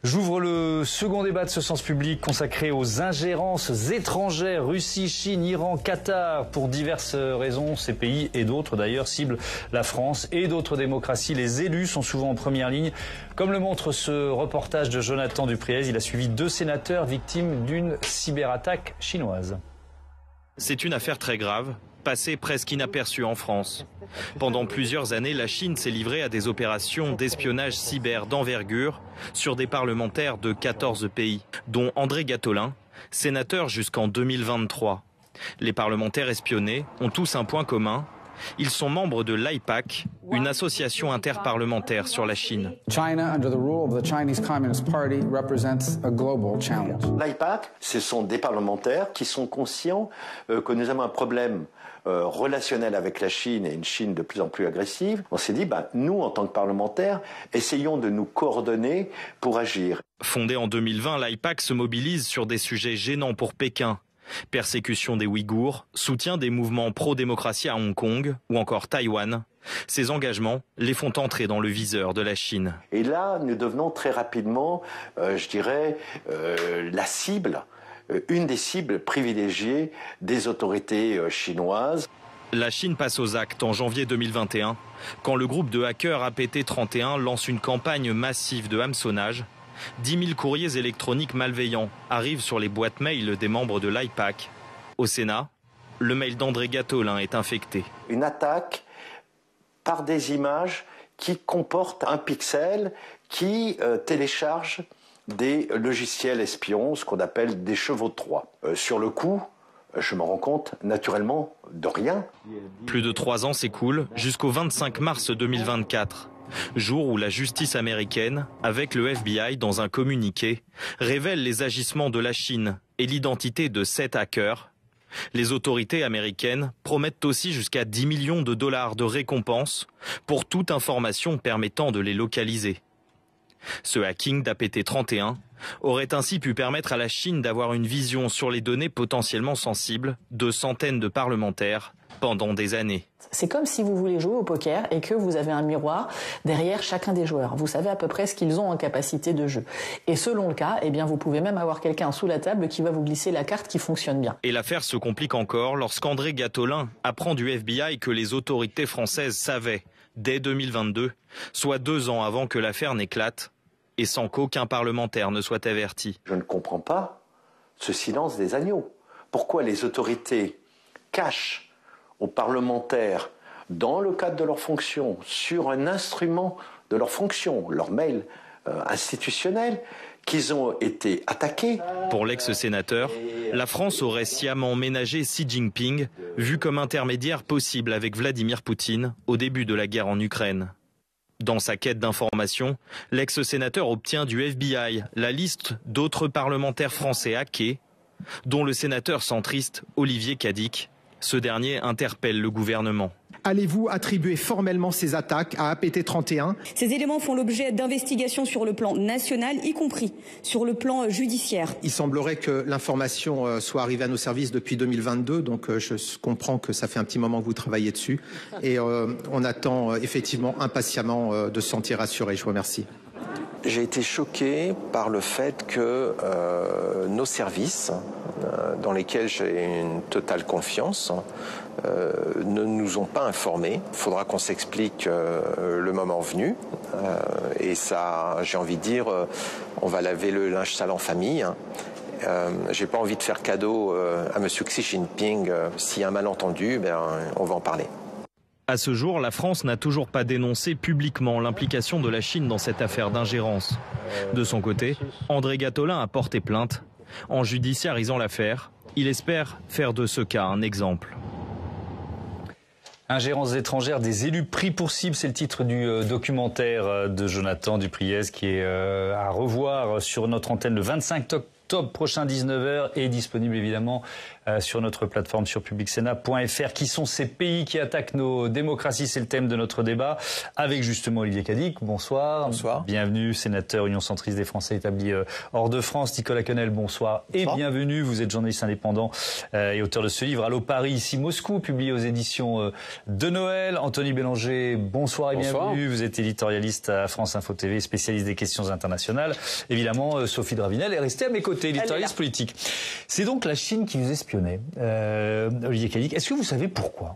J'ouvre le second débat de ce sens public consacré aux ingérences étrangères, Russie, Chine, Iran, Qatar. Pour diverses raisons, ces pays et d'autres d'ailleurs ciblent la France et d'autres démocraties. Les élus sont souvent en première ligne. Comme le montre ce reportage de Jonathan Dupriez, il a suivi 2 sénateurs victimes d'une cyberattaque chinoise. C'est une affaire très grave, passée presque inaperçue en France. Pendant plusieurs années, la Chine s'est livrée à des opérations d'espionnage cyber d'envergure sur des parlementaires de 14 pays, dont André Gattolin, sénateur jusqu'en 2023. Les parlementaires espionnés ont tous un point commun. Ils sont membres de l'AIPAC, une association interparlementaire sur la Chine. L'AIPAC, ce sont des parlementaires qui sont conscients que nous avons un problème relationnel avec la Chine et une Chine de plus en plus agressive. On s'est dit, nous, en tant que parlementaires, essayons de nous coordonner pour agir. Fondée en 2020, l'AIPAC se mobilise sur des sujets gênants pour Pékin. Persécution des Ouïghours, soutien des mouvements pro-démocratie à Hong Kong ou encore Taïwan. Ces engagements les font entrer dans le viseur de la Chine. Et là, nous devenons très rapidement, la cible, une des cibles privilégiées des autorités chinoises. La Chine passe aux actes en janvier 2021, quand le groupe de hackers APT31 lance une campagne massive de hameçonnage. 10 000 courriers électroniques malveillants arrivent sur les boîtes mail des membres de l'AIPAC. Au Sénat, le mail d'André Gattolin est infecté. Une attaque par des images qui comportent un pixel qui télécharge des logiciels espions, ce qu'on appelle des chevaux de Troie. Sur le coup, je me rends compte naturellement de rien. Plus de 3 ans s'écoulent jusqu'au 25 mars 2024. Jour où la justice américaine, avec le FBI dans un communiqué, révèle les agissements de la Chine et l'identité de 7 hackers. Les autorités américaines promettent aussi jusqu'à 10 millions de dollars de récompenses pour toute information permettant de les localiser. Ce hacking d'APT31 aurait ainsi pu permettre à la Chine d'avoir une vision sur les données potentiellement sensibles de centaines de parlementaires pendant des années. C'est comme si vous voulez jouer au poker et que vous avez un miroir derrière chacun des joueurs. Vous savez à peu près ce qu'ils ont en capacité de jeu. Et selon le cas, vous pouvez même avoir quelqu'un sous la table qui va vous glisser la carte qui fonctionne bien. Et l'affaire se complique encore lorsqu'André Gattolin apprend du FBI que les autorités françaises savaient, dès 2022, soit 2 ans avant que l'affaire n'éclate, et sans qu'aucun parlementaire ne soit averti. Je ne comprends pas ce silence des agneaux. Pourquoi les autorités cachent aux parlementaires, dans le cadre de leur fonction, sur un instrument de leur fonction, leur mail institutionnel, qu'ils ont été attaqués. Pour l'ex-sénateur, la France aurait sciemment ménagé Xi Jinping, vu comme intermédiaire possible avec Vladimir Poutine au début de la guerre en Ukraine. Dans sa quête d'information, l'ex-sénateur obtient du FBI la liste d'autres parlementaires français hackés, dont le sénateur centriste Olivier Cadic. Ce dernier interpelle le gouvernement. Allez-vous attribuer formellement ces attaques à APT31 ? Ces éléments font l'objet d'investigations sur le plan national, y compris sur le plan judiciaire. Il semblerait que l'information soit arrivée à nos services depuis 2022, donc je comprends que ça fait un petit moment que vous travaillez dessus. Et on attend effectivement impatiemment de se sentir rassuré. Je vous remercie. J'ai été choqué par le fait que nos services, dans lesquels j'ai une totale confiance, ne nous ont pas informés. Il faudra qu'on s'explique le moment venu. Et ça, j'ai envie de dire, on va laver le linge sale en famille. J'ai pas envie de faire cadeau à M. Xi Jinping. S'il y a un malentendu, on va en parler. À ce jour, la France n'a toujours pas dénoncé publiquement l'implication de la Chine dans cette affaire d'ingérence. De son côté, André Gattolin a porté plainte. En judiciarisant l'affaire, il espère faire de ce cas un exemple. Ingérences étrangères des élus pris pour cible, c'est le titre du documentaire de Jonathan Dupriez qui est à revoir sur notre antenne le 25 octobre prochain, 19h, est disponible évidemment sur notre plateforme sur publicsénat.fr. Qui sont ces pays qui attaquent nos démocraties? C'est le thème de notre débat avec justement Olivier Cadic. Bonsoir. Bonsoir. Bienvenue, sénateur Union centriste des Français établis hors de France. Nicolas Quenel, bonsoir. Et bienvenue. Vous êtes journaliste indépendant et auteur de ce livre Allô Paris, ici Moscou, publié aux éditions de Noël. Anthony Bélanger, bonsoir et bienvenue. Vous êtes éditorialiste à France Info TV, spécialiste des questions internationales. Évidemment, Sophie Dravinel est restée à mes côtés, éditorialiste politique. C'est donc la Chine qui vous espionnait. Olivier Cadic, est-ce que vous savez pourquoi?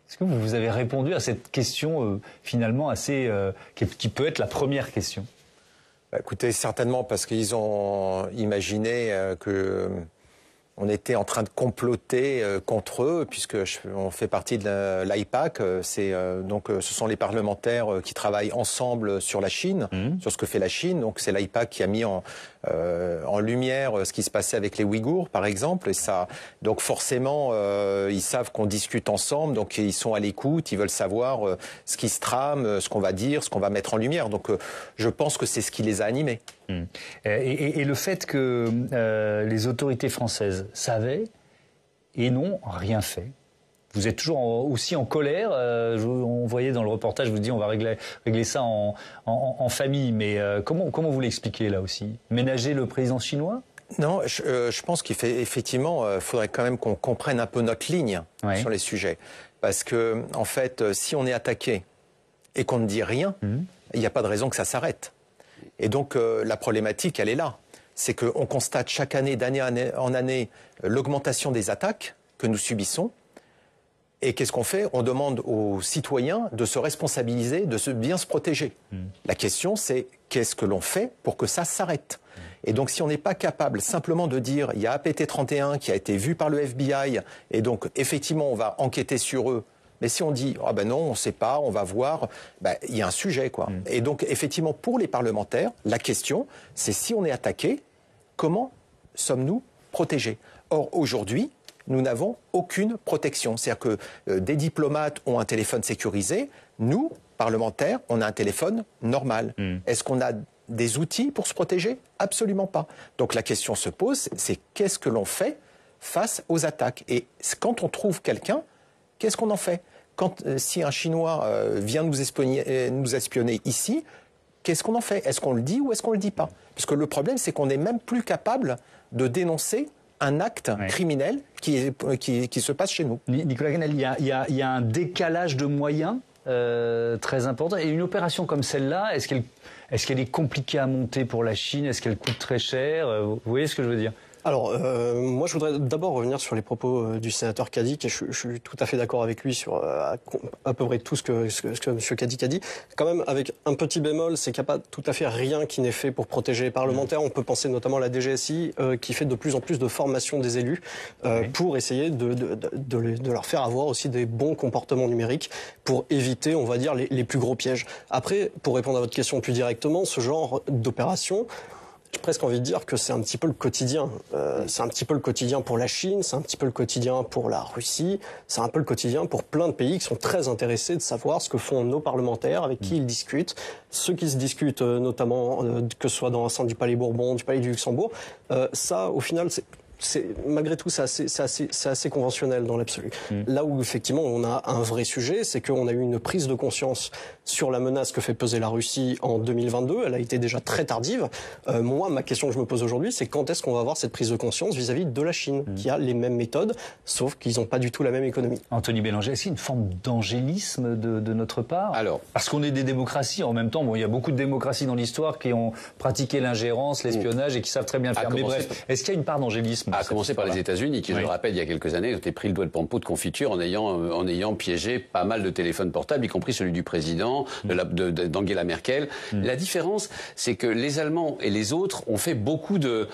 Est-ce que vous avez répondu à cette question finalement assez qui peut être la première question? Écoutez, certainement parce qu'ils ont imaginé que on était en train de comploter contre eux, puisque on fait partie de l'AIPAC. Donc, ce sont les parlementaires qui travaillent ensemble sur la Chine, sur ce que fait la Chine. Donc, c'est l'AIPAC qui a mis en lumière ce qui se passait avec les Ouïghours, par exemple. Et ça, donc, forcément, ils savent qu'on discute ensemble. Donc, ils sont à l'écoute. Ils veulent savoir ce qui se trame, ce qu'on va dire, ce qu'on va mettre en lumière. Donc, je pense que c'est ce qui les a animés. Et le fait que les autorités françaises savaient et n'ont rien fait. Vous êtes toujours aussi en colère. On voyait dans le reportage, vous dites on va régler ça en famille. Mais comment vous l'expliquez là aussi? Ménager le président chinois? Non, je pense qu'effectivement, faudrait quand même qu'on comprenne un peu notre ligne sur les sujets. Parce que, en fait, si on est attaqué et qu'on ne dit rien, il n'y a pas de raison que ça s'arrête. Et donc, la problématique, elle est là. C'est qu'on constate chaque année, d'année en année, l'augmentation des attaques que nous subissons. Et qu'est-ce qu'on fait? On demande aux citoyens de se responsabiliser, de bien se protéger. La question, c'est qu'est-ce que l'on fait pour que ça s'arrête? Et donc, si on n'est pas capable simplement de dire il y a APT31 qui a été vu par le FBI, et donc, effectivement, on va enquêter sur eux. Mais si on dit ah ben non, on ne sait pas, on va voir, il y a un sujet quoi. Et donc effectivement pour les parlementaires, la question c'est si on est attaqué, comment sommes-nous protégés? Or aujourd'hui, nous n'avons aucune protection. C'est-à-dire que des diplomates ont un téléphone sécurisé, nous parlementaires, on a un téléphone normal. Est-ce qu'on a des outils pour se protéger? Absolument pas. Donc la question se pose, c'est qu'est-ce que l'on fait face aux attaques? Et quand on trouve quelqu'un, qu'est-ce qu'on en fait? Si un Chinois vient nous espionner ici, qu'est-ce qu'on en fait? Est-ce qu'on le dit ou est-ce qu'on le dit pas? Parce que le problème, c'est qu'on n'est même plus capable de dénoncer un acte criminel qui se passe chez nous. Nicolas Quenel, il y a un décalage de moyens très important. Et une opération comme celle-là, est-ce qu'elle est compliquée à monter pour la Chine? Est-ce qu'elle coûte très cher? Vous voyez ce que je veux dire? Alors, moi, je voudrais d'abord revenir sur les propos du sénateur Cadic, et je suis tout à fait d'accord avec lui sur à peu près tout ce que M. Cadic a dit. Quand même, avec un petit bémol, c'est qu'il n'y a pas tout à fait rien qui n'est fait pour protéger les parlementaires. On peut penser notamment à la DGSI, qui fait de plus en plus de formation des élus pour essayer de leur faire avoir aussi des bons comportements numériques pour éviter, on va dire, les plus gros pièges. Après, pour répondre à votre question plus directement, ce genre d'opération, j'ai presque envie de dire que c'est un petit peu le quotidien. C'est un petit peu le quotidien pour la Chine, c'est un petit peu le quotidien pour la Russie, c'est un peu le quotidien pour plein de pays qui sont très intéressés de savoir ce que font nos parlementaires, avec qui ils discutent, ceux qui se discutent notamment, que ce soit dans l'enceinte du Palais Bourbon, du Palais du Luxembourg. Ça, au final, malgré tout, c'est assez conventionnel dans l'absolu. Là où, effectivement, on a un vrai sujet, c'est qu'on a eu une prise de conscience sur la menace que fait peser la Russie en 2022. Elle a été déjà très tardive. Moi, ma question que je me pose aujourd'hui, c'est quand est-ce qu'on va avoir cette prise de conscience vis-à-vis de la Chine, qui a les mêmes méthodes, sauf qu'ils n'ont pas du tout la même économie. Anthony Bélanger, est-ce qu'il y a une forme d'angélisme de notre part? Alors, parce qu'on est des démocraties, en même temps, il y a beaucoup de démocraties dans l'histoire qui ont pratiqué l'ingérence, l'espionnage et qui savent très bien le faire. Mais bref, est-ce qu'il y a une part d'angélisme? À commencer par les États-Unis, qui, je le rappelle, il y a quelques années, ont été pris le doigt de pot de confiture en ayant piégé pas mal de téléphones portables, y compris celui du président, d'Angela Merkel. La différence, c'est que les Allemands et les autres ont fait beaucoup de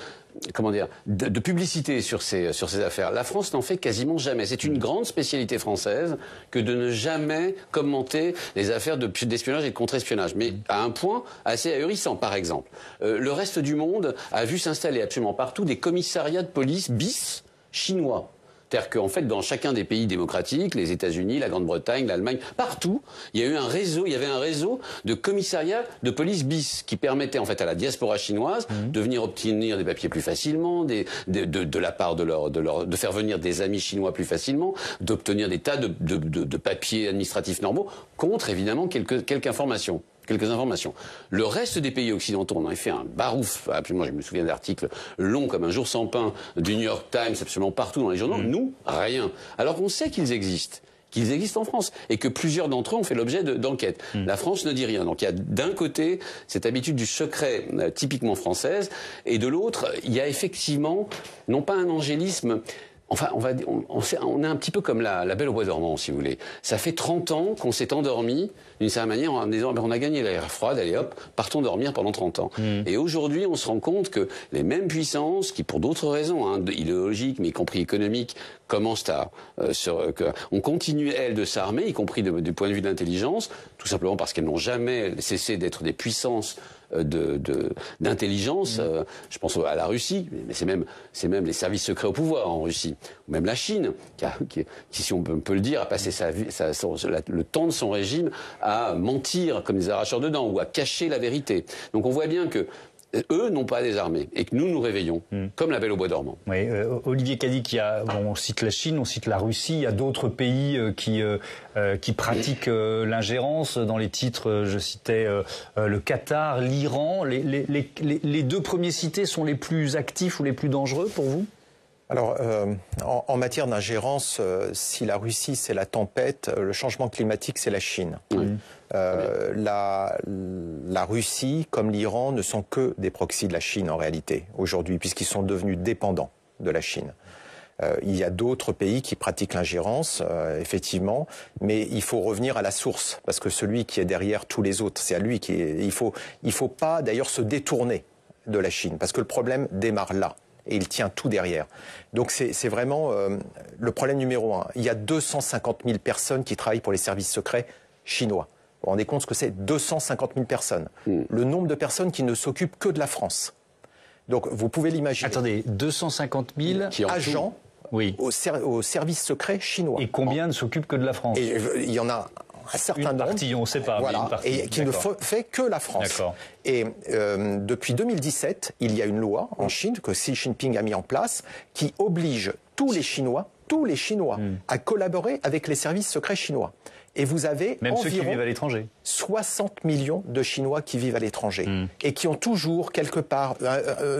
publicité sur ces affaires. La France n'en fait quasiment jamais. C'est une grande spécialité française que de ne jamais commenter les affaires d'espionnage et de contre-espionnage. Mais à un point assez ahurissant, par exemple. Le reste du monde a vu s'installer absolument partout des commissariats de police bis chinois. C'est-à-dire qu'en fait, dans chacun des pays démocratiques, les États-Unis, la Grande-Bretagne, l'Allemagne, partout, il y avait un réseau de commissariats de police bis qui permettait en fait à la diaspora chinoise de venir obtenir des papiers plus facilement, de la part de faire venir des amis chinois plus facilement, d'obtenir des tas de papiers administratifs normaux contre évidemment quelques informations. Le reste des pays occidentaux, on en a fait un barouf, absolument, je me souviens d'articles longs comme un jour sans pain du New York Times, absolument partout dans les journaux. Nous, rien. Alors qu'on sait qu'ils existent en France, et que plusieurs d'entre eux ont fait l'objet d'enquêtes. La France ne dit rien. Donc il y a d'un côté cette habitude du secret typiquement française, et de l'autre, il y a effectivement, non pas un angélisme, enfin, on est un petit peu comme la Belle au bois dormant, si vous voulez. Ça fait 30 ans qu'on s'est endormi, d'une certaine manière, en disant on a gagné la guerre froide, allez hop, partons dormir pendant 30 ans. Et aujourd'hui, on se rend compte que les mêmes puissances, qui pour d'autres raisons, idéologiques, mais y compris économiques, commencent on continue, elles, de s'armer, y compris du point de vue de l'intelligence, tout simplement parce qu'elles n'ont jamais cessé d'être des puissances d'intelligence. Je pense à la Russie, mais c'est même les services secrets au pouvoir en Russie, ou même la Chine, qui si on peut le dire, a passé le temps de son régime à mentir comme des arracheurs de dents ou à cacher la vérité. Donc on voit bien que eux n'ont pas des armées et que nous réveillons, comme la Belle au bois dormant. Oui, Olivier Cadic, on cite la Chine, on cite la Russie, il y a d'autres pays qui pratiquent l'ingérence. Dans les titres, je citais le Qatar, l'Iran. Les deux premiers cités sont les plus actifs ou les plus dangereux pour vous ? Alors, en matière d'ingérence, si la Russie c'est la tempête, le changement climatique c'est la Chine. La Russie, comme l'Iran, ne sont que des proxys de la Chine en réalité, aujourd'hui, puisqu'ils sont devenus dépendants de la Chine. Il y a d'autres pays qui pratiquent l'ingérence, effectivement, mais il faut revenir à la source, parce que celui qui est derrière tous les autres, c'est à lui il faut pas d'ailleurs se détourner de la Chine, parce que le problème démarre là. Et il tient tout derrière. Donc c'est vraiment le problème numéro 1. Il y a 250 000 personnes qui travaillent pour les services secrets chinois. Vous vous rendez compte ce que c'est ? 250 000 personnes. Le nombre de personnes qui ne s'occupent que de la France. Donc vous pouvez l'imaginer. Attendez, 250 000 agents au service secret chinois. Et combien ne s'occupent que de la France ? Et il y en a un certain nombre, partie, on ne sait pas, voilà, mais une partie. Et qui ne fait que la France. Et depuis 2017, il y a une loi en Chine que Xi Jinping a mis en place qui oblige tous les Chinois à collaborer avec les services secrets chinois. Et vous avez même ceux qui vivent à l'étranger. 60 millions de Chinois qui vivent à l'étranger et qui ont toujours quelque part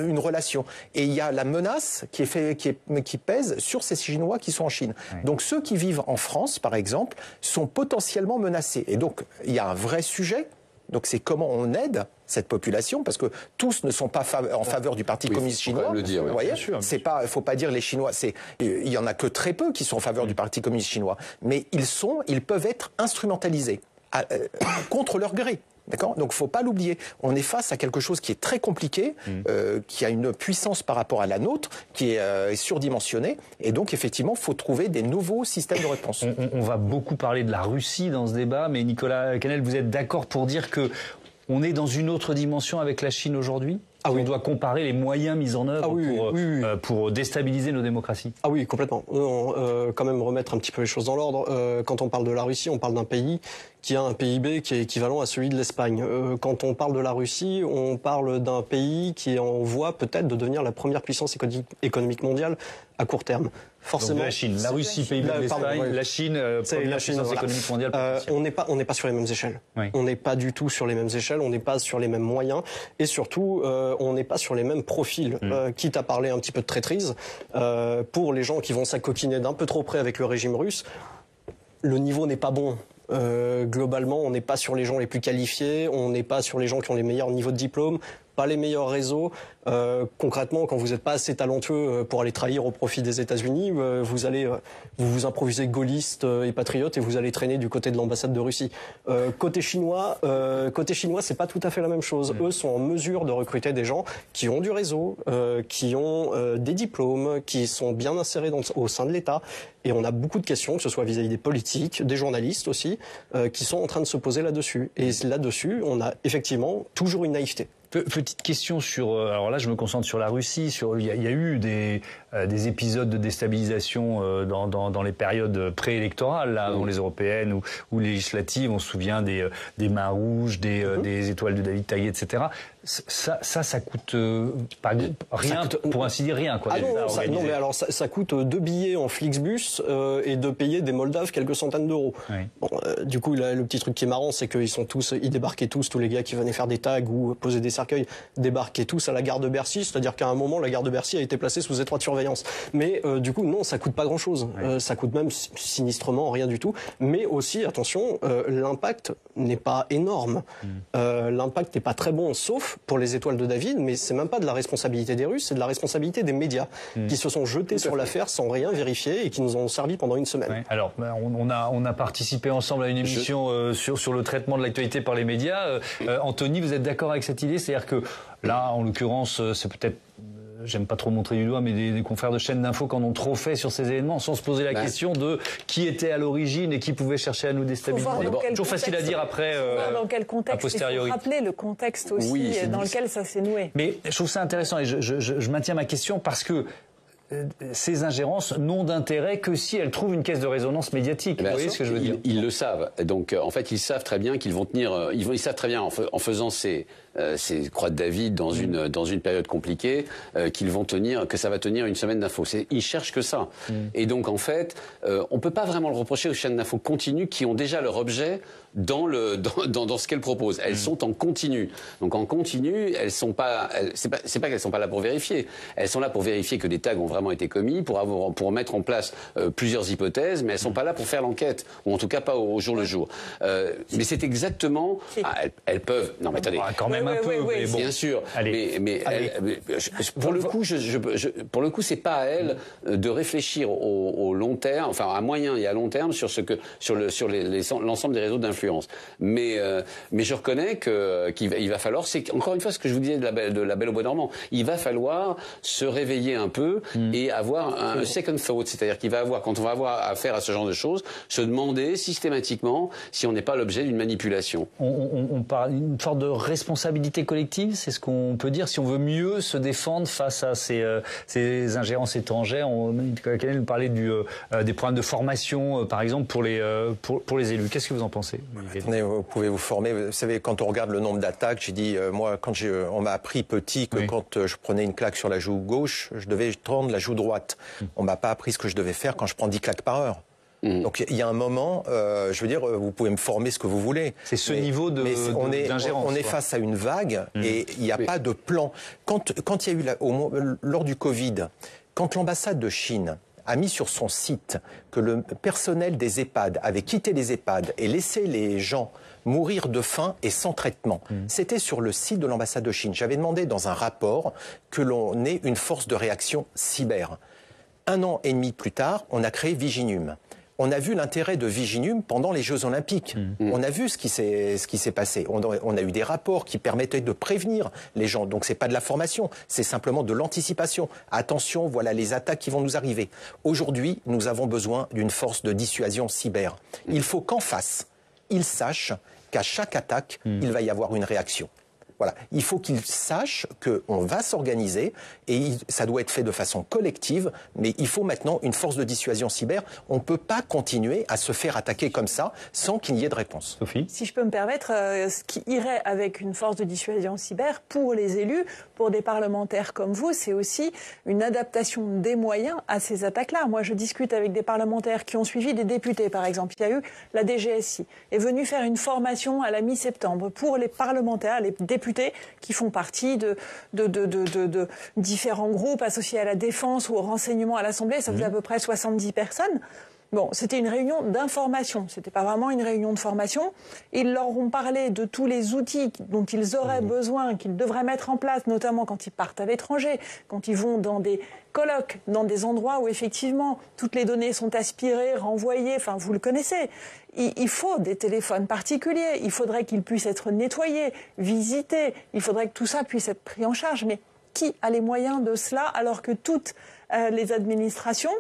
une relation. Et il y a la menace qui pèse sur ces Chinois qui sont en Chine. Donc ceux qui vivent en France, par exemple, sont potentiellement menacés. Et donc il y a un vrai sujet. Donc c'est comment on aide cette population, parce que tous ne sont pas en faveur du Parti communiste chinois. Le dire, vous voyez, c'est pas, il faut pas dire les Chinois. Il y en a que très peu qui sont en faveur du Parti communiste chinois, mais ils peuvent être instrumentalisés contre leur gré. D'accord ? Donc, faut pas l'oublier. On est face à quelque chose qui est très compliqué, qui a une puissance par rapport à la nôtre, qui est surdimensionnée. Et donc, effectivement, faut trouver des nouveaux systèmes de réponse. On va beaucoup parler de la Russie dans ce débat, mais Nicolas Canel, vous êtes d'accord pour dire que on est dans une autre dimension avec la Chine aujourd'hui ? On doit comparer les moyens mis en œuvre pour déstabiliser nos démocraties. Ah oui, complètement. Quand même remettre un petit peu les choses dans l'ordre. Quand on parle de la Russie, on parle d'un pays qui a un PIB qui est équivalent à celui de l'Espagne. Quand on parle de la Russie, on parle d'un pays qui est en voie peut-être de devenir la première puissance économique mondiale à court terme. Forcément. Donc la Chine, la Russie, PIB de l'Espagne, la Chine, première puissance économique mondiale. On n'est pas sur les mêmes échelles. Oui. On n'est pas du tout sur les mêmes échelles. On n'est pas sur les mêmes moyens. Et surtout, on n'est pas sur les mêmes profils. Quitte à parler un petit peu de traîtrise, pour les gens qui vont s'acoquiner d'un peu trop près avec le régime russe, le niveau n'est pas bon. Globalement, on n'est pas sur les gens les plus qualifiés, on n'est pas sur les gens qui ont les meilleurs niveaux de diplôme, pas les meilleurs réseaux. Concrètement, quand vous n'êtes pas assez talentueux pour aller trahir au profit des États-Unis, vous allez vous improviser gaulliste et patriote et vous allez traîner du côté de l'ambassade de Russie. Côté chinois, c'est pas tout à fait la même chose. Eux sont en mesure de recruter des gens qui ont du réseau, qui ont des diplômes, qui sont bien insérés au sein de l'État. Et on a beaucoup de questions, que ce soit vis-à-vis des politiques, des journalistes aussi, qui sont en train de se poser là-dessus. Et là-dessus, on a effectivement toujours une naïveté. Petite question sur, alors là je me concentre sur la Russie. Il y a eu des épisodes de déstabilisation dans les périodes préélectorales, là, dans les européennes ou législatives. On se souvient des mains rouges, des étoiles de David Taguet, etc. Ça coûte pas rien, pour ainsi dire rien, quoi. Ah non, mais alors ça coûte 2 billets en Flixbus et de payer des Moldaves quelques centaines d'euros. Oui. Bon, du coup, le petit truc qui est marrant, c'est qu'ils débarquaient tous les gars qui venaient faire des tags ou poser des cercueils, débarquaient tous à la gare de Bercy, c'est-à-dire qu'à un moment, la gare de Bercy a été placée sous étroite surveillance. Mais du coup, non, ça coûte pas grand-chose. Oui. Ça coûte même sinistrement rien du tout. Mais aussi, attention, l'impact n'est pas énorme. L'impact n'est pas très bon, sauf pour les étoiles de David, mais c'est même pas de la responsabilité des Russes, c'est de la responsabilité des médias qui se sont jetés sur l'affaire sans rien vérifier et qui nous ont servi pendant une semaine. Ouais. Alors, on a participé ensemble à une émission sur le traitement de l'actualité par les médias. Anthony, vous êtes d'accord avec cette idée? C'est-à-dire que là, en l'occurrence, c'est peut-être... J'aime pas trop montrer du doigt, mais des confrères de chaînes d'infos qui en ont trop fait sur ces événements, sans se poser la question de qui était à l'origine et qui pouvait chercher à nous déstabiliser. Toujours facile à dire après, dans quel contexte, a posteriori. Il faut rappeler le contexte aussi dans lequel ça s'est noué. Mais je trouve ça intéressant et je maintiens ma question parce que ces ingérences n'ont d'intérêt que si elles trouvent une caisse de résonance médiatique. Vous voyez ce que je veux dire? Ils le savent. Donc, en fait, ils savent très bien qu'ils vont tenir. Ils savent très bien en faisant ces croix de David dans une période compliquée qu'ils vont tenir, que ça va tenir une semaine d'infos. Ils cherchent que ça. Et donc, en fait, on peut pas vraiment le reprocher aux chaînes d'infos continues qui ont déjà leur objet dans ce qu'elles proposent. Elles sont en continu. Donc en continu, elles sont pas. C'est pas qu'elles sont pas là pour vérifier. Elles sont là pour vérifier que des tags ont vraiment été commis, pour mettre en place plusieurs hypothèses, mais elles sont pas là pour faire l'enquête, ou en tout cas pas au jour le jour. Mais c'est exactement. Elles peuvent. Non, mais attendez. Quand même un peu. Mais bon. Bien sûr. Allez. Mais pour le coup, pour le coup, c'est pas à elles de réfléchir au long terme, enfin à moyen et à long terme sur l'ensemble des réseaux d'influence. Mais je reconnais qu'il va falloir, c'est encore une fois ce que je vous disais de la Belle au Bois dormant, il va falloir se réveiller un peu et avoir un second thought, c'est-à-dire quand on va avoir affaire à ce genre de choses, se demander systématiquement si on n'est pas l'objet d'une manipulation. On parle d'une sorte de responsabilité collective, c'est ce qu'on peut dire, si on veut mieux se défendre face à ces ingérences étrangères. On parlait des programmes de formation, par exemple, pour les élus. Qu'est-ce que vous en pensez? Attendez, vous pouvez vous former. Vous savez, quand on regarde le nombre d'attaques, j'ai dit, moi, on m'a appris petit que quand je prenais une claque sur la joue gauche, je devais tendre la joue droite. On m'a pas appris ce que je devais faire quand je prends 10 claques par heure. Donc il y a un moment, je veux dire, vous pouvez me former ce que vous voulez. C'est ce niveau d'ingérence. On est face à une vague et il n'y a pas de plan. Quand il y a eu, lors du Covid, quand l'ambassade de Chine a mis sur son site que le personnel des EHPAD avait quitté les EHPAD et laissé les gens mourir de faim et sans traitement. C'était sur le site de l'ambassade de Chine. J'avais demandé dans un rapport que l'on ait une force de réaction cyber. 1 an et demi plus tard, on a créé Viginum. On a vu l'intérêt de Viginum pendant les Jeux Olympiques. On a vu ce qui s'est passé. On a eu des rapports qui permettaient de prévenir les gens. Donc c'est pas de la formation, c'est simplement de l'anticipation. Attention, voilà les attaques qui vont nous arriver. Aujourd'hui, nous avons besoin d'une force de dissuasion cyber. Il faut qu'en face, ils sachent qu'à chaque attaque, il va y avoir une réaction. Voilà. Il faut qu'ils sachent qu'on va s'organiser et ça doit être fait de façon collective, mais il faut maintenant une force de dissuasion cyber. On ne peut pas continuer à se faire attaquer comme ça sans qu'il y ait de réponse. Sophie ? Si je peux me permettre, ce qui irait avec une force de dissuasion cyber pour les élus, pour des parlementaires comme vous, c'est aussi une adaptation des moyens à ces attaques-là. Moi, je discute avec des parlementaires qui ont suivi des députés, par exemple. Il y a eu la DGSI, est venue faire une formation à la mi-septembre pour les parlementaires, les députés qui font partie de différents groupes associés à la défense ou au renseignement à l'Assemblée. Ça faisait à peu près 70 personnes. Bon, c'était une réunion d'information, c'était pas vraiment une réunion de formation. Ils leur ont parlé de tous les outils dont ils auraient besoin, qu'ils devraient mettre en place, notamment quand ils partent à l'étranger, quand ils vont dans des colloques, dans des endroits où effectivement toutes les données sont aspirées, renvoyées, enfin vous le connaissez. Il faut des téléphones particuliers, il faudrait qu'ils puissent être nettoyés, visités, il faudrait que tout ça puisse être pris en charge. Mais qui a les moyens de cela alors que toutes les administrations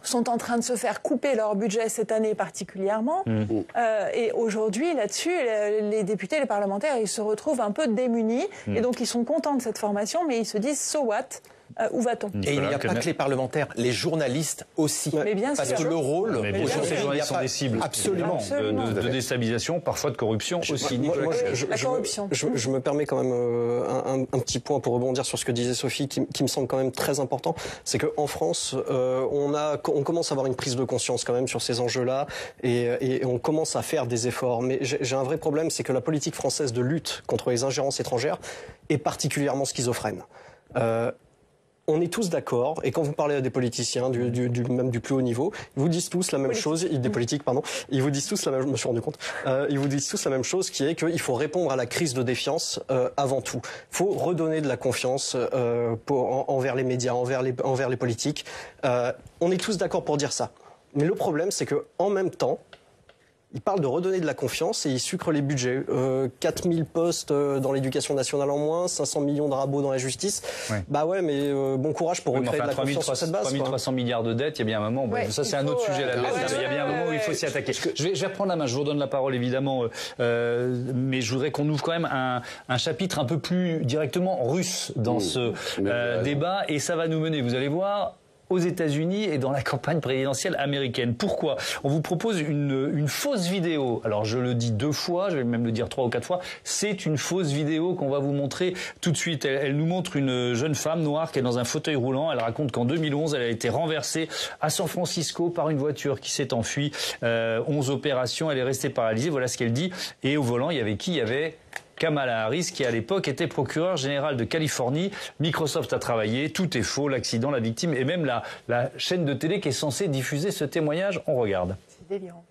sont en train de se faire couper leur budget cette année particulièrement. Et aujourd'hui, là-dessus, les députés, les parlementaires, ils se retrouvent un peu démunis. Et donc, ils sont contents de cette formation, mais ils se disent « so what ?» Où va-t-on? Et il n'y a pas que les parlementaires, les journalistes aussi. Mais bien parce sûr. que le rôle... Mais bien sûr, ces journalistes sont des cibles. Absolument. De déstabilisation, parfois de corruption aussi. La corruption. Je me permets quand même un petit point pour rebondir sur ce que disait Sophie, qui me semble quand même très important. C'est qu'en France, on commence à avoir une prise de conscience quand même sur ces enjeux-là, et on commence à faire des efforts. Mais j'ai un vrai problème, c'est que la politique française de lutte contre les ingérences étrangères est particulièrement schizophrène. On est tous d'accord, et quand vous parlez à des politiciens, même du plus haut niveau, ils vous disent tous la même chose, des politiques, pardon, ils vous disent tous la même, je me suis rendu compte, ils vous disent tous la même chose, qui est qu'il faut répondre à la crise de défiance avant tout. Il faut redonner de la confiance envers les médias, envers les politiques. On est tous d'accord pour dire ça. Mais le problème, c'est qu'en même temps, ils parlent de redonner de la confiance et ils sucrent les budgets. 4000 postes dans l'éducation nationale en moins, 500 millions de rabots dans la justice. Ouais. Bah ouais, mais bon courage pour recréer de la confiance sur cette base. 3300 milliards de dettes, il y a bien un moment. Ça, c'est un autre sujet. Il y a bien un moment où il faut s'y attaquer. Je vais reprendre la main. Je vous redonne la parole, évidemment. Mais je voudrais qu'on ouvre quand même un chapitre un peu plus directement russe dans ce débat. Et ça va nous mener, vous allez voir, aux États-Unis et dans la campagne présidentielle américaine. Pourquoi? On vous propose une fausse vidéo. Alors je le dis 2 fois, je vais même le dire 3 ou 4 fois. C'est une fausse vidéo qu'on va vous montrer tout de suite. Elle nous montre une jeune femme noire qui est dans un fauteuil roulant. Elle raconte qu'en 2011, elle a été renversée à San Francisco par une voiture qui s'est enfuie. 11 opérations, elle est restée paralysée. Voilà ce qu'elle dit. Et au volant, il y avait qui? Il y avait Kamala Harris, qui à l'époque était procureur général de Californie. Microsoft a travaillé, tout est faux, l'accident, la victime et même la chaîne de télé qui est censée diffuser ce témoignage. On regarde. C'est délirant.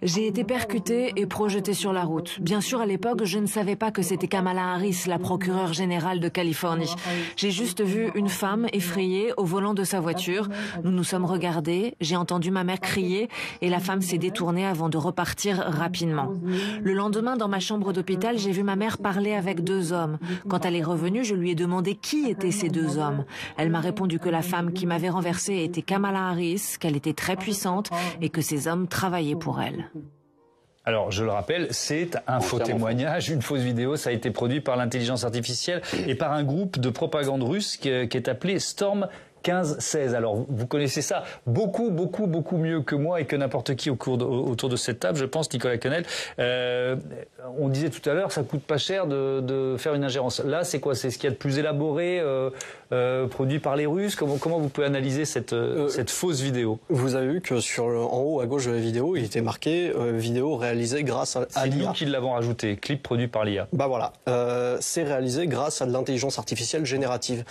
J'ai été percutée et projetée sur la route. Bien sûr, à l'époque, je ne savais pas que c'était Kamala Harris, la procureure générale de Californie. J'ai juste vu une femme effrayée au volant de sa voiture. Nous nous sommes regardés, j'ai entendu ma mère crier et la femme s'est détournée avant de repartir rapidement. Le lendemain, dans ma chambre d'hôpital, j'ai vu ma mère parler avec 2 hommes. Quand elle est revenue, je lui ai demandé qui étaient ces 2 hommes. Elle m'a répondu que la femme qui m'avait renversée était Kamala Harris, qu'elle était très puissante et que ces hommes travaillaient pour elle. Alors, je le rappelle, c'est un faux témoignage, une fausse vidéo. Ça a été produit par l'intelligence artificielle et par un groupe de propagande russe qui est appelé Storm 1516. Alors, vous connaissez ça beaucoup mieux que moi et que n'importe qui autour de cette table, je pense, Nicolas Quenel. On disait tout à l'heure, ça coûte pas cher de faire une ingérence. Là, c'est quoi? C'est ce qu'il y a de plus élaboré, produit par les Russes? Comment vous pouvez analyser cette fausse vidéo? Vous avez vu que en haut à gauche de la vidéo, il était marqué vidéo réalisée grâce à l'IA. C'est nous qui l'avons rajouté, clip produit par l'IA. Bah voilà, c'est réalisé grâce à de l'intelligence artificielle générative.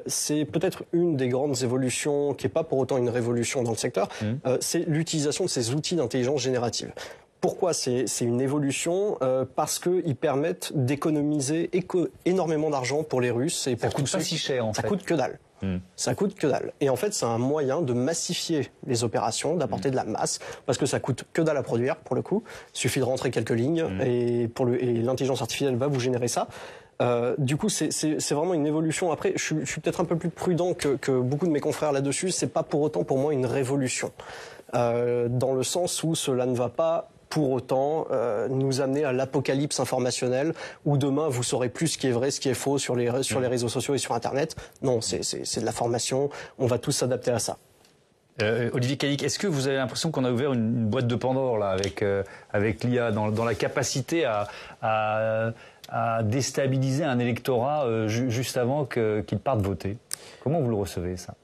C'est peut-être une des grandes évolutions, qui n'est pas pour autant une révolution dans le secteur, c'est l'utilisation de ces outils d'intelligence générative. Pourquoi c'est une évolution? Parce qu'ils permettent d'économiser énormément d'argent pour les Russes. Et pour ça coûte pas si cher, en fait. Ça coûte que dalle. Ça coûte que dalle. Et en fait, c'est un moyen de massifier les opérations, d'apporter de la masse, parce que ça coûte que dalle à produire, pour le coup. Il suffit de rentrer quelques lignes, et l'intelligence artificielle va vous générer ça. Du coup, c'est vraiment une évolution. Après, je suis peut-être un peu plus prudent que beaucoup de mes confrères là-dessus. C'est pas pour autant, pour moi, une révolution. Dans le sens où cela ne va pas pour autant nous amener à l'apocalypse informationnelle où demain vous saurez plus ce qui est vrai, ce qui est faux sur les réseaux sociaux et sur Internet. Non, c'est de la formation, on va tous s'adapter à ça. Olivier Cadic, est-ce que vous avez l'impression qu'on a ouvert une boîte de Pandore là, avec l'IA dans la capacité à déstabiliser un électorat juste avant qu'il parte voter? Comment vous le recevez, ça?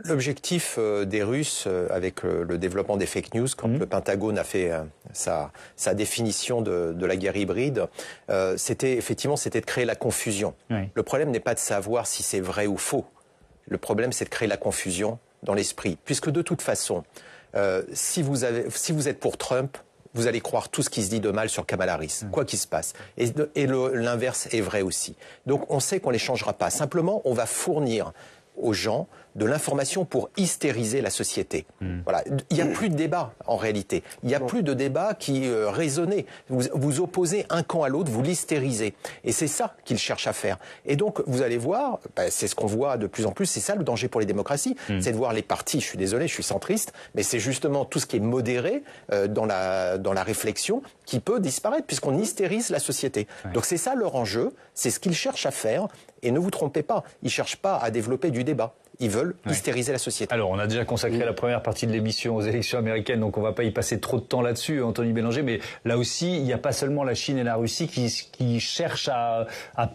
L'objectif des Russes, avec le développement des fake news, quand le Pentagone a fait sa définition de la guerre hybride, c'était de créer la confusion. Oui. Le problème n'est pas de savoir si c'est vrai ou faux. Le problème, c'est de créer la confusion dans l'esprit. Puisque de toute façon, si vous êtes pour Trump, vous allez croire tout ce qui se dit de mal sur Kamala Harris, quoi qu'il se passe. Et l'inverse est vrai aussi. Donc on sait qu'on ne les changera pas. Simplement, on va fournir aux gens de l'information pour hystériser la société. Voilà. Il n'y a plus de débat, en réalité. Il n'y a plus de débat qui raisonnait. Vous opposez un camp à l'autre, vous l'hystérisez. Et c'est ça qu'ils cherchent à faire. Et donc, vous allez voir, c'est ce qu'on voit de plus en plus, c'est ça le danger pour les démocraties, c'est de voir les partis, je suis désolé, je suis centriste, mais c'est justement tout ce qui est modéré dans la réflexion qui peut disparaître, puisqu'on hystérise la société. Donc c'est ça leur enjeu, c'est ce qu'ils cherchent à faire, et ne vous trompez pas, ils ne cherchent pas à développer du débat. Ils veulent hystériser la société. Alors, on a déjà consacré la première partie de l'émission aux élections américaines, donc on ne va pas y passer trop de temps là-dessus, Anthony Bélanger, mais là aussi, il n'y a pas seulement la Chine et la Russie qui cherchent à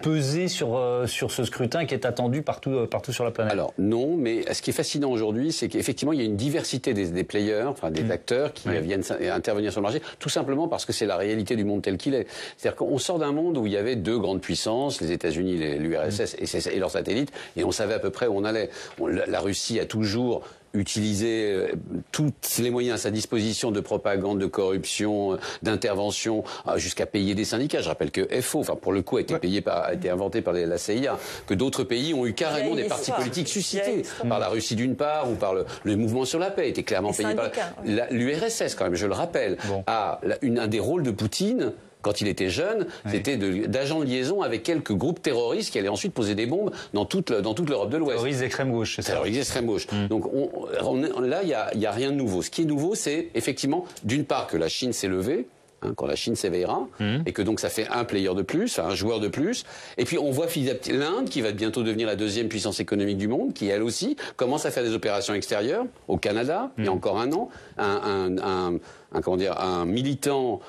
peser sur ce scrutin qui est attendu partout sur la planète. Alors, non, mais ce qui est fascinant aujourd'hui, c'est qu'effectivement, il y a une diversité des players, enfin des acteurs qui viennent intervenir sur le marché, tout simplement parce que c'est la réalité du monde tel qu'il est. C'est-à-dire qu'on sort d'un monde où il y avait deux grandes puissances, les États-Unis, l'URSS et leurs satellites, et on savait à peu près où on allait. La Russie a toujours utilisé tous les moyens à sa disposition de propagande, de corruption, d'intervention, jusqu'à payer des syndicats. Je rappelle que FO, enfin pour le coup, a été inventé par la CIA, que d'autres pays ont eu carrément des partis politiques suscités par la Russie d'une part ou par le mouvement sur la paix, était clairement payé par l'URSS quand même, je le rappelle, un des rôles de Poutine. Quand il était jeune, c'était d'agent de liaison avec quelques groupes terroristes qui allaient ensuite poser des bombes dans toute l'Europe de l'Ouest. Terroristes d'extrême gauche, c'est ça. Terroristes d'extrême gauche. Donc là, il y a rien de nouveau. Ce qui est nouveau, c'est effectivement, d'une part, que la Chine s'est levée, quand la Chine s'éveillera, et que donc ça fait un player de plus, un joueur de plus. Et puis on voit l'Inde, qui va bientôt devenir la deuxième puissance économique du monde, qui elle aussi commence à faire des opérations extérieures, au Canada, il y a encore un an, un militant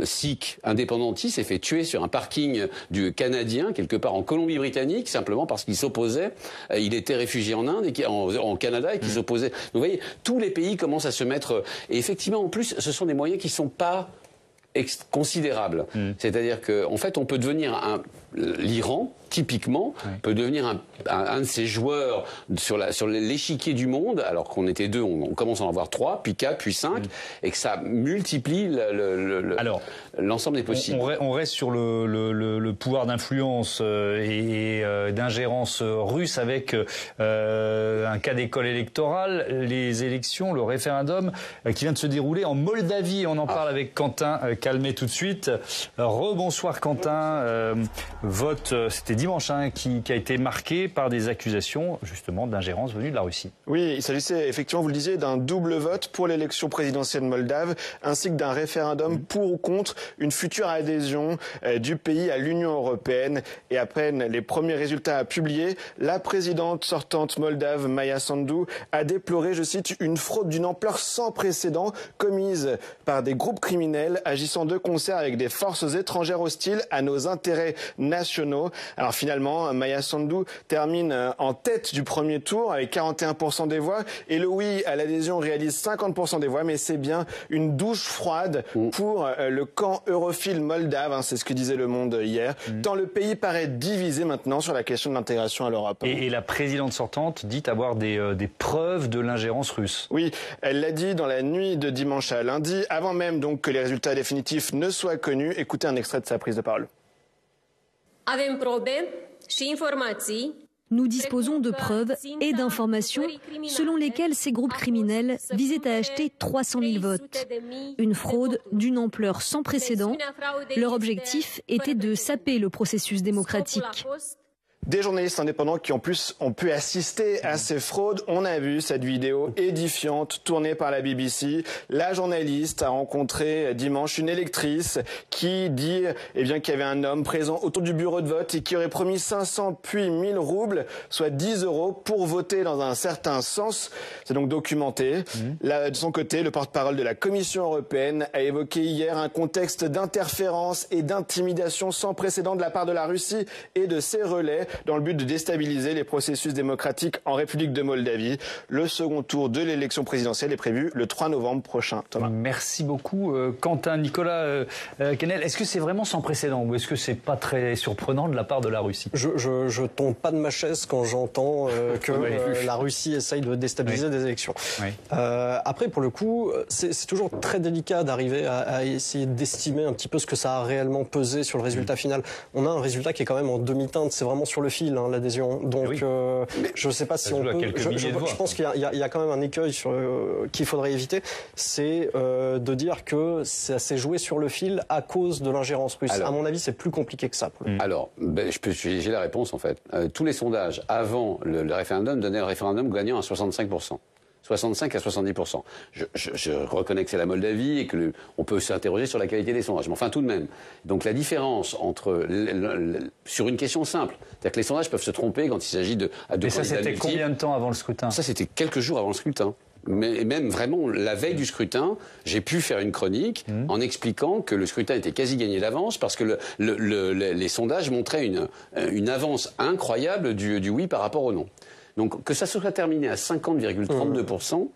sikh indépendantiste s'est fait tuer sur un parking du Canadien, quelque part en Colombie-Britannique, simplement parce qu'il s'opposait. Il était réfugié en Inde, en Canada, et qu'il s'opposait. Donc vous voyez, tous les pays commencent à se mettre... Et effectivement, en plus, ce sont des moyens qui ne sont pas considérables. C'est-à-dire qu'en fait, on peut devenir l'Iran, typiquement, peut devenir un de ces joueurs sur l'échiquier du monde, alors qu'on était deux, on commence à en avoir 3, puis 4, puis 5, et que ça multiplie l'ensemble des possibles. On reste sur le pouvoir d'influence et d'ingérence russe avec un cas d'école électorale, les élections, le référendum qui vient de se dérouler en Moldavie. On en parle avec Quentin Calmet tout de suite. Rebonsoir Quentin. Vote, c'était dimanche, qui a été marqué par des accusations justement d'ingérence venue de la Russie. Oui, il s'agissait effectivement, vous le disiez, d'un double vote pour l'élection présidentielle moldave, ainsi que d'un référendum pour ou contre une future adhésion du pays à l'Union européenne. Et à peine les premiers résultats publiés, la présidente sortante moldave, Maia Sandu, a déploré, je cite, une fraude d'une ampleur sans précédent commise par des groupes criminels agissant de concert avec des forces étrangères hostiles à nos intérêts nationaux. Alors finalement, Maia Sandu termine en tête du premier tour avec 41% des voix et le oui à l'adhésion réalise 50% des voix, mais c'est bien une douche froide pour le camp europhile moldave, c'est ce que disait Le Monde hier, tant le pays paraît divisé maintenant sur la question de l'intégration à l'Europe. Et la présidente sortante dit avoir des preuves de l'ingérence russe. Oui, elle l'a dit dans la nuit de dimanche à lundi, avant même donc que les résultats définitifs ne soient connus. Écoutez un extrait de sa prise de parole. Nous disposons de preuves et d'informations selon lesquelles ces groupes criminels visaient à acheter 300 000 votes. Une fraude d'une ampleur sans précédent. Leur objectif était de saper le processus démocratique. Des journalistes indépendants qui en plus ont pu assister à ces fraudes. On a vu cette vidéo édifiante tournée par la BBC. La journaliste a rencontré dimanche une électrice qui dit qu'il y avait un homme présent autour du bureau de vote et qui aurait promis 500 puis 1000 roubles, soit 10 € pour voter dans un certain sens. C'est donc documenté. Là, de son côté, le porte-parole de la Commission européenne a évoqué hier un contexte d'interférence et d'intimidation sans précédent de la part de la Russie et de ses relais, dans le but de déstabiliser les processus démocratiques en République de Moldavie. Le second tour de l'élection présidentielle est prévu le 3 novembre prochain. Thomas. Merci beaucoup Quentin. Nicolas Quesnel, est-ce que c'est vraiment sans précédent ou est-ce que c'est pas très surprenant de la part de la Russie? Je tombe pas de ma chaise quand j'entends que la Russie essaye de déstabiliser des élections. Après, pour le coup, c'est toujours très délicat d'arriver à essayer d'estimer un petit peu ce que ça a réellement pesé sur le résultat final. On a un résultat qui est quand même en demi-teinte. C'est vraiment sur sur le fil, hein, l'adhésion. Donc, je ne sais pas si on peut. Je pense qu'il y a quand même un écueil qu'il faudrait éviter, c'est de dire que ça s'est joué sur le fil à cause de l'ingérence russe. Alors, à mon avis, c'est plus compliqué que ça. Alors, j'ai la réponse en fait. Tous les sondages avant le référendum donnaient le référendum gagnant à 65%. 65 à 70%. Je reconnais que c'est la Moldavie et que on peut s'interroger sur la qualité des sondages. Mais enfin, tout de même. Donc la différence entre sur une question simple, c'est-à-dire que les sondages peuvent se tromper quand il s'agit de Et ça, c'était combien de temps avant le scrutin? Ça, c'était quelques jours avant le scrutin. Mais même vraiment la veille du scrutin, j'ai pu faire une chronique en expliquant que le scrutin était quasi gagné d'avance parce que les sondages montraient une avance incroyable du oui par rapport au non. Donc que ça soit terminé à 50,32%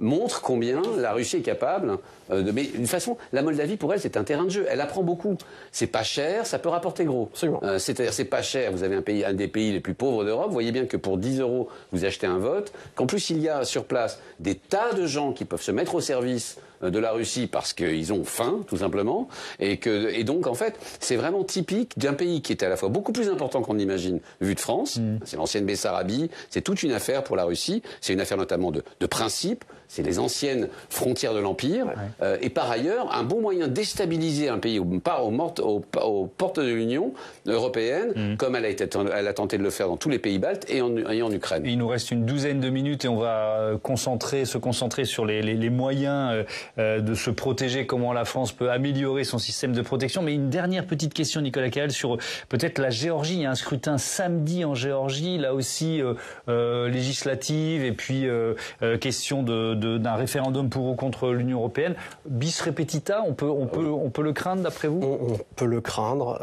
montre combien la Russie est capable mais d'une façon, la Moldavie pour elle c'est un terrain de jeu. Elle apprend beaucoup. C'est pas cher, ça peut rapporter gros. C'est-à-dire c'est pas cher. Vous avez un des pays les plus pauvres d'Europe. Vous voyez bien que pour 10 € vous achetez un vote. Qu'en plus il y a sur place des tas de gens qui peuvent se mettre au service de la Russie parce qu'ils ont faim, tout simplement, et donc en fait, c'est vraiment typique d'un pays qui était à la fois beaucoup plus important qu'on imagine, vu de France. C'est l'ancienne Bessarabie, c'est toute une affaire pour la Russie. C'est une affaire notamment de principe. C'est les anciennes frontières de l'Empire. Et par ailleurs, un bon moyen de déstabiliser un pays aux portes de l'Union européenne, comme elle a tenté de le faire dans tous les pays baltes et en Ukraine. Et il nous reste une douzaine de minutes et on va se concentrer sur les moyens de se protéger, comment la France peut améliorer son système de protection. Mais une dernière petite question, Nicolas Kahl, sur peut-être la Géorgie. Il y a un scrutin samedi en Géorgie, là aussi législative, et puis question d'un référendum pour ou contre l'Union européenne. Bis repetita, on peut le craindre d'après vous? On peut le craindre.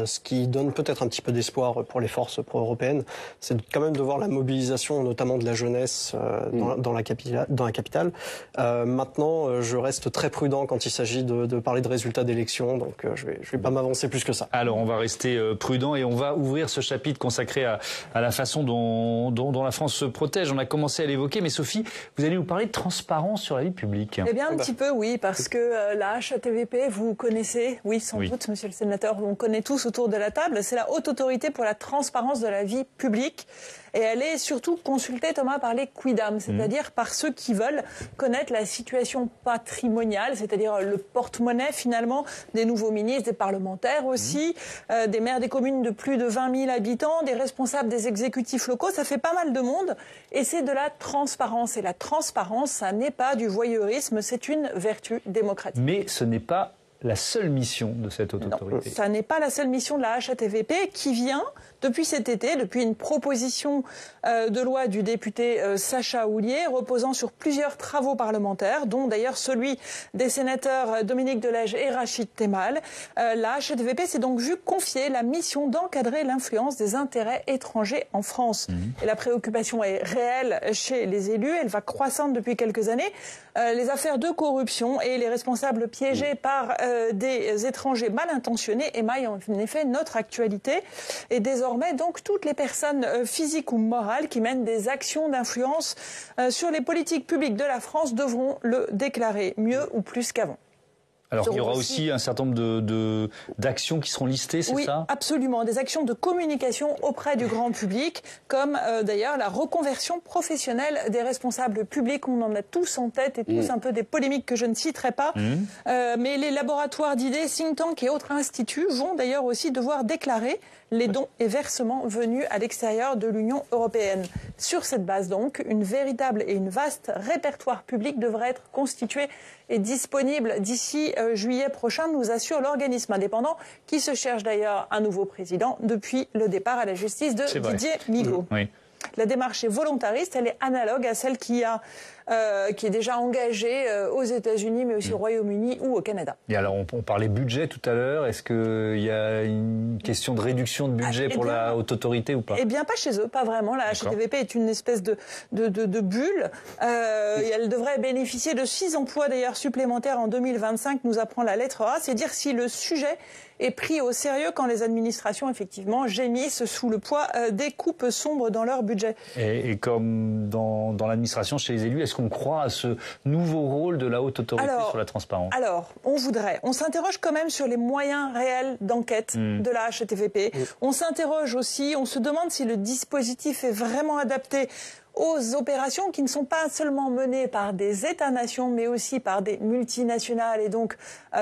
Ce qui donne peut-être un petit peu d'espoir pour les forces pro-européennes, c'est quand même de voir la mobilisation, notamment de la jeunesse dans la capitale. Maintenant, je reste très prudent quand il s'agit de parler de résultats d'élections, donc je vais pas m'avancer plus que ça. Alors on va rester prudent et on va ouvrir ce chapitre consacré à la façon dont la France se protège. On a commencé à l'évoquer, mais Sophie, vous allez nous parler de transparence sur la vie publique. Eh bien un petit peu oui, parce que la HATVP, vous connaissez, oui sans doute monsieur le sénateur, on connaît tous autour de la table, c'est la Haute Autorité pour la transparence de la vie publique. Et elle est surtout consultée, Thomas, par les quidam, c'est-à-dire par ceux qui veulent connaître la situation patrimoniale, c'est-à-dire le porte-monnaie finalement des nouveaux ministres, des parlementaires aussi, des maires des communes de plus de 20 000 habitants, des responsables des exécutifs locaux, ça fait pas mal de monde. Et c'est de la transparence. Et la transparence, ça n'est pas du voyeurisme, c'est une vertu démocratique. Mais ce n'est pas la seule mission de cette haute autorité. Ça n'est pas la seule mission de la HATVP qui vient depuis cet été, depuis une proposition de loi du député Sacha Houlié, reposant sur plusieurs travaux parlementaires, dont d'ailleurs celui des sénateurs Dominique de Legge et Rachid Temal. La HATVP s'est donc vue confier la mission d'encadrer l'influence des intérêts étrangers en France. Et la préoccupation est réelle chez les élus, elle va croissante depuis quelques années. Les affaires de corruption et les responsables piégés par des étrangers mal intentionnés émaillent en effet notre actualité. Et désormais, donc, toutes les personnes physiques ou morales qui mènent des actions d'influence sur les politiques publiques de la France devront le déclarer mieux ou plus qu'avant. Alors il y aura aussi un certain nombre d'actions qui seront listées, c'est ça? Oui, absolument. Des actions de communication auprès du grand public, comme d'ailleurs la reconversion professionnelle des responsables publics. On en a tous en tête et tous un peu des polémiques que je ne citerai pas. Mais les laboratoires d'idées, think tanks et autres instituts vont d'ailleurs aussi devoir déclarer les dons et versements venus à l'extérieur de l'Union européenne. Sur cette base donc, une véritable et une vaste répertoire public devrait être constitué et disponible d'ici juillet prochain, nous assure l'organisme indépendant qui se cherche d'ailleurs un nouveau président depuis le départ à la justice de Didier Migaud. La démarche est volontariste, elle est analogue à celle qui est déjà engagée aux États-Unis, mais aussi au Royaume-Uni ou au Canada. Et alors, on parlait budget tout à l'heure. Est-ce qu'il y a une question de réduction de budget pour la haute autorité ou pas? Eh bien, pas chez eux, pas vraiment. La HATVP est une espèce de bulle. Et elle devrait bénéficier de 6 emplois d'ailleurs supplémentaires en 2025, nous apprend la lettre A. C'est dire si le sujet est pris au sérieux quand les administrations, effectivement, gémissent sous le poids des coupes sombres dans leur budget. Et comme dans l'administration, chez les élus, est-ce Est-ce qu'on croit à ce nouveau rôle de la haute autorité sur la transparence? Alors, on s'interroge quand même sur les moyens réels d'enquête de la HATVP. On s'interroge aussi, on se demande si le dispositif est vraiment adapté aux opérations qui ne sont pas seulement menées par des États-nations, mais aussi par des multinationales et donc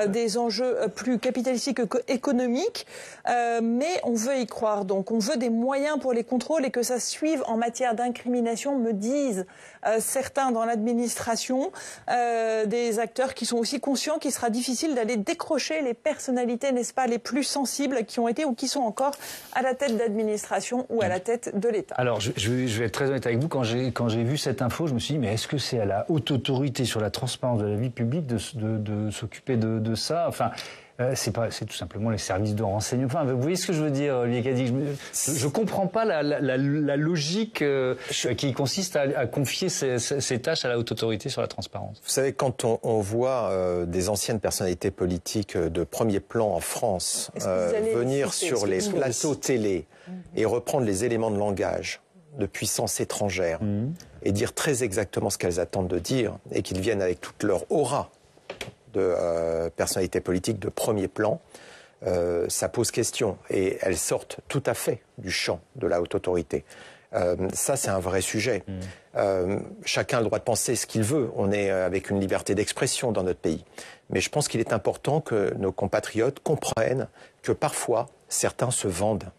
des enjeux plus capitalistiques qu'économiques. Mais on veut y croire, donc on veut des moyens pour les contrôles et que ça suive en matière d'incrimination, me disent certains dans l'administration, des acteurs qui sont aussi conscients qu'il sera difficile d'aller décrocher les personnalités, n'est-ce pas, les plus sensibles qui ont été ou qui sont encore à la tête d'administration ou à la tête de l'État. Alors, je vais être très honnête avec vous. Quand j'ai vu cette info, je me suis dit, mais est-ce que c'est à la haute autorité sur la transparence de la vie publique de s'occuper de ça? Enfin, c'est tout simplement les services de renseignement. Enfin, vous voyez ce que je veux dire, Olivier Cadic? Je comprends pas la logique qui consiste à confier ces tâches à la haute autorité sur la transparence. Vous savez, quand on voit des anciennes personnalités politiques de premier plan en France venir sur les plateaux télé et reprendre les éléments de langage de puissances étrangères et dire très exactement ce qu'elles attendent de dire et qu'ils viennent avec toute leur aura de personnalités politiques de premier plan, ça pose question et elles sortent tout à fait du champ de la haute autorité. Ça, c'est un vrai sujet. Chacun a le droit de penser ce qu'il veut. On est avec une liberté d'expression dans notre pays. Mais je pense qu'il est important que nos compatriotes comprennent que parfois, certains se vendent.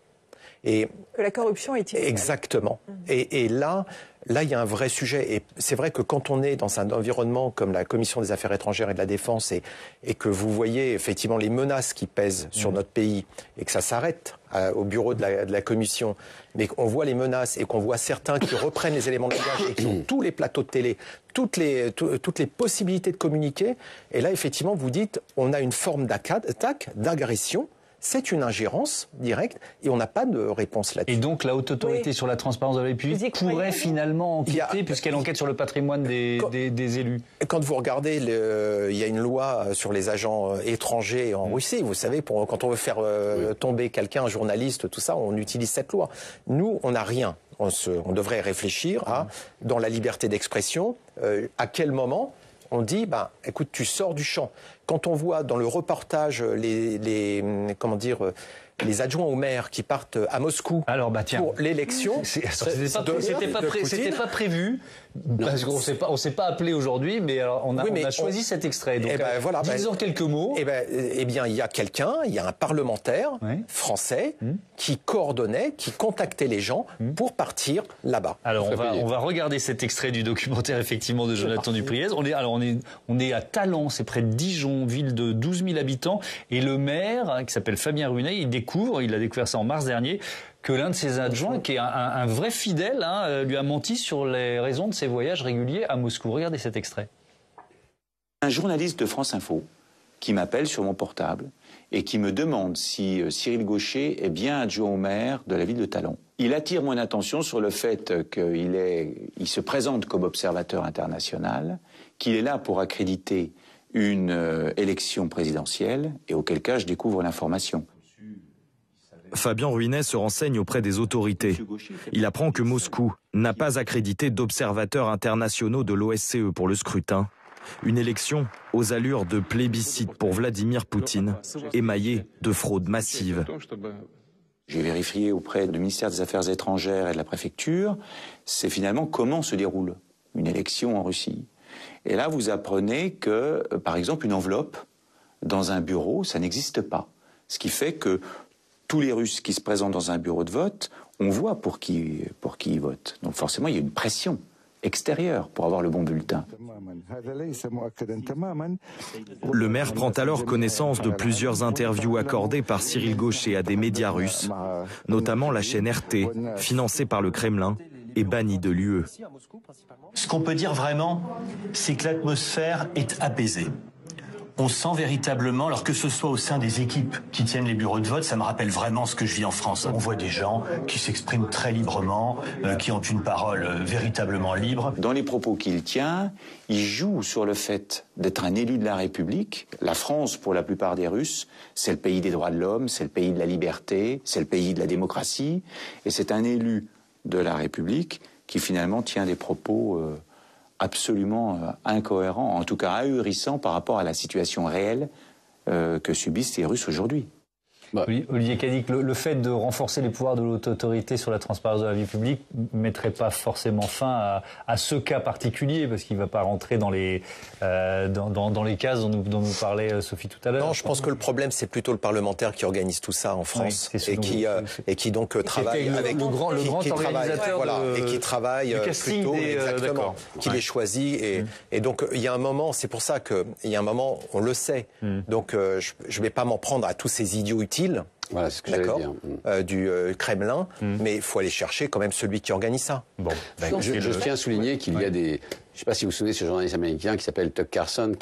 Et que la corruption est illégale. Exactement. Et là, il y a un vrai sujet. Et c'est vrai que quand on est dans un environnement comme la Commission des Affaires étrangères et de la Défense et que vous voyez effectivement les menaces qui pèsent sur notre pays et que ça s'arrête au bureau de la Commission, mais qu'on voit les menaces et qu'on voit certains qui reprennent les éléments de langage et qui ont tous les plateaux de télé, toutes les possibilités de communiquer, et là, effectivement, vous dites, on a une forme d'attaque, d'agression. C'est une ingérence directe et on n'a pas de réponse là-dessus. Et donc la haute autorité sur la transparence de la vie publique pourrait finalement enquêter puisqu'elle enquête sur le patrimoine des élus. Quand vous regardez, il y a une loi sur les agents étrangers en Russie. Vous savez, quand on veut faire tomber quelqu'un, un journaliste, tout ça, on utilise cette loi. Nous, on n'a rien. On devrait réfléchir à, dans la liberté d'expression, à quel moment on dit, écoute, tu sors du champ. Quand on voit dans le reportage les adjoints au maire qui partent à Moscou pour l'élection, c'était pas prévu. Parce qu'on s'est pas appelé aujourd'hui, mais alors on a choisi cet extrait. Donc, disons quelques mots. Eh bien, il y a il y a un parlementaire français qui coordonnait, qui contactait les gens pour partir là-bas. Alors on va regarder cet extrait du documentaire effectivement de Jonathan Dupriez. On est à Talent, c'est près de Dijon, ville de 12 000 habitants, et le maire qui s'appelle Fabien Runet, il a découvert ça en mars dernier, que l'un de ses adjoints, qui est un vrai fidèle, lui a menti sur les raisons de ses voyages réguliers à Moscou. Regardez cet extrait. Un journaliste de France Info qui m'appelle sur mon portable et qui me demande si Cyril Gaucher est bien adjoint au maire de la ville de Talent. Il attire mon attention sur le fait qu'il se présente comme observateur international, qu'il est là pour accréditer une élection présidentielle, et auquel cas je découvre l'information. Fabien Ruinet se renseigne auprès des autorités. Il apprend que Moscou n'a pas accrédité d'observateurs internationaux de l'OSCE pour le scrutin. Une élection aux allures de plébiscite pour Vladimir Poutine, émaillée de fraudes massives. J'ai vérifié auprès du ministère des Affaires étrangères et de la préfecture, c'est finalement comment se déroule une élection en Russie. Et là, vous apprenez que, par exemple, une enveloppe dans un bureau, ça n'existe pas. Ce qui fait que tous les Russes qui se présentent dans un bureau de vote, on voit pour qui ils votent. Donc forcément, il y a une pression extérieure pour avoir le bon bulletin. Le maire prend alors connaissance de plusieurs interviews accordées par Cyril Gaucher à des médias russes, notamment la chaîne RT, financée par le Kremlin et bannie de l'UE. Ce qu'on peut dire vraiment, c'est que l'atmosphère est apaisée. On sent véritablement, alors que ce soit au sein des équipes qui tiennent les bureaux de vote, ça me rappelle vraiment ce que je vis en France. On voit des gens qui s'expriment très librement, qui ont une parole véritablement libre. Dans les propos qu'il tient, il joue sur le fait d'être un élu de la République. La France, pour la plupart des Russes, c'est le pays des droits de l'homme, c'est le pays de la liberté, c'est le pays de la démocratie. Et c'est un élu de la République qui finalement tient des propos absolument incohérent, en tout cas ahurissant par rapport à la situation réelle que subissent les Russes aujourd'hui. Olivier Cadic, le fait de renforcer les pouvoirs de l'haute autorité sur la transparence de la vie publique ne mettrait pas forcément fin à ce cas particulier, parce qu'il ne va pas rentrer dans les cases dont nous parlait Sophie tout à l'heure. Non, je pense que le problème, c'est plutôt le parlementaire qui organise tout ça en France, oui, et qui donc travaille avec le grand organisateur et qui travaille plutôt exactement, qui les choisit et donc il y a un moment, c'est pour ça que il y a un moment, on le sait, donc je vais pas m'en prendre à tous ces idiots utiles. Voilà, c'est ce que j'allais dire. Du Kremlin, mais il faut aller chercher quand même celui qui organise ça. Bon, je tiens à souligner qu'il y a des... Je ne sais pas si vous vous souvenez de ce journaliste américain qui s'appelle Tucker Carlson,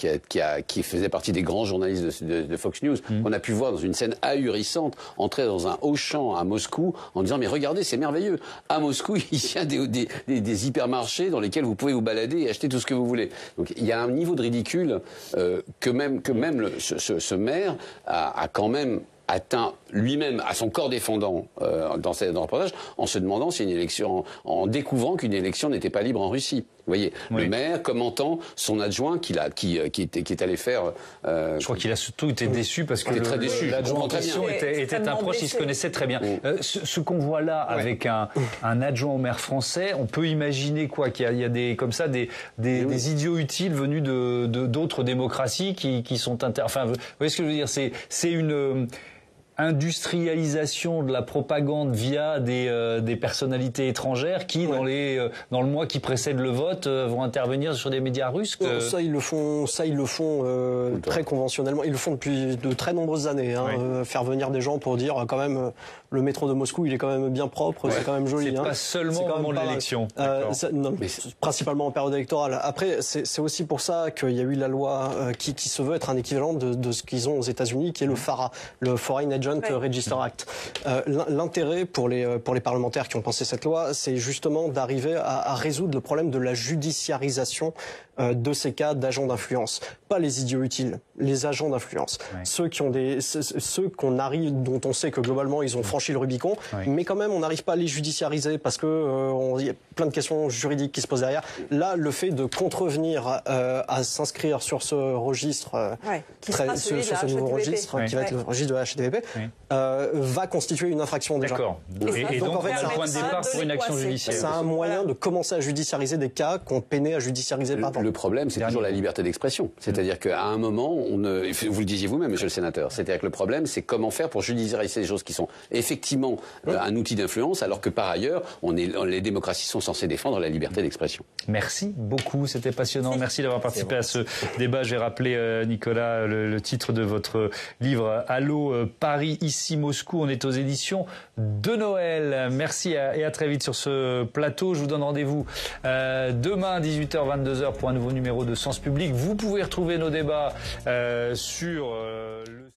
qui faisait partie des grands journalistes de Fox News. On a pu voir dans une scène ahurissante entrer dans un Auchan à Moscou en disant mais regardez, c'est merveilleux. À Moscou, il y a des hypermarchés dans lesquels vous pouvez vous balader et acheter tout ce que vous voulez. Donc il y a un niveau de ridicule que même ce maire a quand même atteint lui-même à son corps défendant dans le reportage, en se demandant si une élection, en découvrant qu'une élection n'était pas libre en Russie. Vous voyez, le maire commentant son adjoint qui est allé faire. Je crois qu'il a surtout été déçu parce que l'adjoint en question était un proche, il se connaissait très bien. Ce qu'on voit là avec un adjoint au maire français, on peut imaginer quoi, qu'il y a des comme ça des idiots utiles venus d'autres démocraties qui sont enfin, vous voyez ce que je veux dire, c'est une industrialisation de la propagande via des personnalités étrangères qui, dans le mois qui précède le vote, vont intervenir sur des médias russes. Ça, ils le font très conventionnellement. Ils le font depuis de très nombreuses années. Faire venir des gens pour dire quand même le métro de Moscou, il est quand même bien propre, c'est quand même joli. C'est pas seulement au moment de l'élection. Non, mais principalement en période électorale. Après, c'est aussi pour ça qu'il y a eu la loi qui se veut être un équivalent de ce qu'ils ont aux États-Unis, qui est le FARA, le Foreign Agent Register Act. L'intérêt pour les parlementaires qui ont pensé cette loi, c'est justement d'arriver à résoudre le problème de la judiciarisation de ces cas d'agents d'influence. Pas les idiots utiles, les agents d'influence. Ceux qu'on arrive, dont on sait que globalement ils ont franchi le Rubicon, mais quand même on n'arrive pas à les judiciariser parce que il y a plein de questions juridiques qui se posent derrière. Là, le fait de contrevenir à s'inscrire sur ce registre, sur ce nouveau registre, qui va être le registre de la HATVP, va constituer une infraction déjà. D'accord. Et donc en fait, c'est un point de départ pour une action judiciaire. C'est un moyen de commencer à judiciariser des cas qu'on peinait à judiciariser par Le problème, c'est toujours la liberté d'expression. C'est-à-dire qu'à un moment, vous le disiez vous-même, monsieur le sénateur, c'est-à-dire que le problème, c'est comment faire pour judiciariser des choses qui sont effectivement un outil d'influence, alors que par ailleurs, les démocraties sont censées défendre la liberté d'expression. Merci beaucoup, c'était passionnant. Merci d'avoir participé à ce débat. Je vais rappeler, Nicolas, le titre de votre livre, Allô Paris, ici Moscou. On est aux éditions de Noël. Merci et à très vite sur ce plateau. Je vous donne rendez-vous demain, 18h, 22h, pour un nouveau numéro de Sens Public. Vous pouvez retrouver nos débats sur le